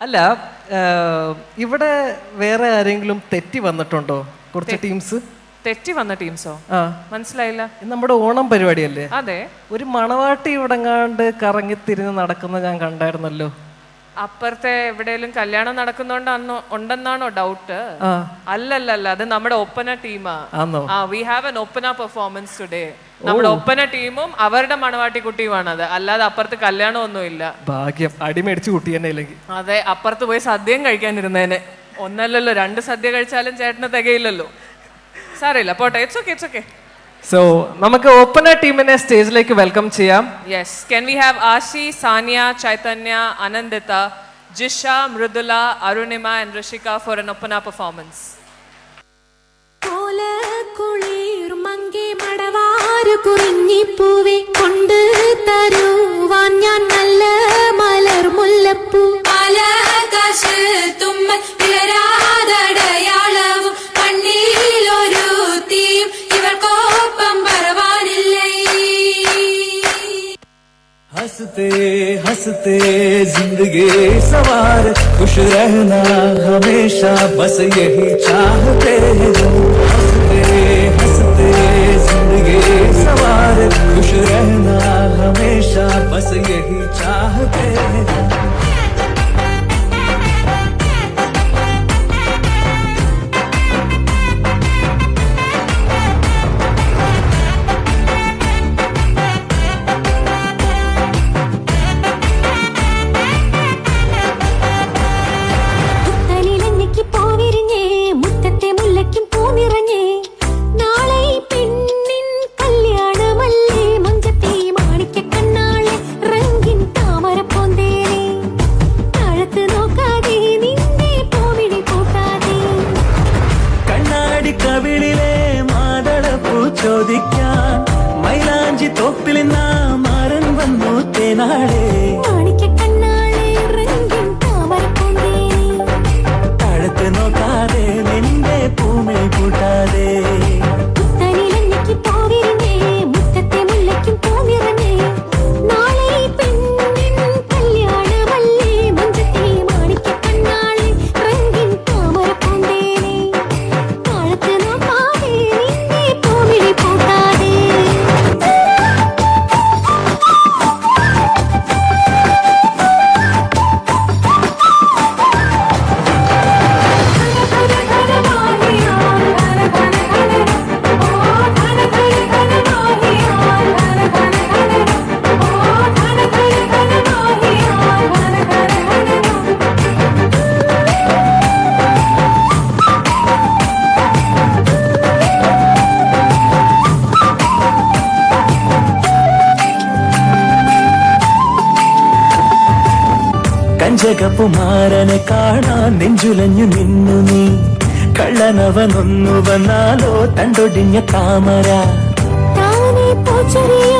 അല്ല ഇവിടെ വേറെ ആരെങ്കിലും തെറ്റി വന്നിട്ടുണ്ടോ? കുറച്ച് ടീംസ് തെറ്റി വന്ന ടീംസോ? മനസ്സിലായില്ല. നമ്മുടെ ഓണം പരിപാടിയല്ലേ? അതെ. ഒരു മണവാട്ടി ഇവിടെങ്ങാണ്ട് കറങ്ങിത്തിരിഞ്ഞ് നടക്കുന്ന ഞാൻ കണ്ടായിരുന്നല്ലോ. അപ്പുറത്തെ എവിടെയെങ്കിലും കല്യാണം നടക്കുന്നോണ്ടാണോ ഉണ്ടെന്നാണോ ഡൗട്ട്? അല്ലല്ല, അത് നമ്മുടെ ഒപ്പന ടീമാ. We have an oppana performance today. നമ്മുടെ ഒപ്പന ടീമും അവരുടെ മണവാട്ടി കുട്ടിയുമാണ് അത്. അല്ലാതെ അപ്പുറത്ത് കല്യാണം ഒന്നും ഇല്ല. ഭാഗ്യം, അടിമേടിച്ച് കുട്ടി തന്നെ ഇല്ലെങ്കിൽ. അതെ, അപ്പുറത്ത് പോയി സദ്യയും കഴിക്കാനിരുന്നേനെ. ഒന്നല്ലല്ലോ, 2 സദ്യ കഴിച്ചാലും ചേട്ടന് തികയില്ലല്ലോ. സാരമില്ല, പോട്ടെ. It's okay, it's okay. So നമുക്ക് ഓപ്പണർ ടീമിനെ സ്റ്റേജിലേക്ക് വെൽക്കം ചെയ്യാം. Yes, can we have Ashi, Sania, Chaitanya, Anandita, Jisha, Mridula, Arunima and Rishika for an opana performance. കോലക്കുളിർ മങ്കി മടവാരു കുറിഞ്ഞിപ്പൂവേ കൊണ്ട് തരുവാൻ ഞാൻ നല്ല മലർ മുല്ലപ്പൂ. ആകാശ് തുമ്മൽ വിളരാതടയാളവും മണ്ണിലൊരു തീയും ഇവർക്കൊപ്പം പറവാനില്ലേ. हंसते हंसते जिंदगी सवार खुश रहना हमेशा बस यही चाहते हैं. हंसते हंसते जिंदगी सवार खुश रहना हमेशा बस यही चाहते हैं. കവിളിലെ മാതളപ്പൂ ചോദിക്കാൻ മൈലാഞ്ചി തോപ്പിൽ മാറൻ വന്നു തേനാളെ. താഴത്ത് നോക്കാതെ നിന്റെ പൂമേ കൂട്ടാതെ. കഞ്ചകപ്പുമാരനെ കാണാൻ നെഞ്ചുലഞ്ഞു നിന്നു നീ. കള്ളനവനൊന്നു വന്നാലോ തണ്ടൊടിഞ്ഞ താമര. പൂച്ചെറിയ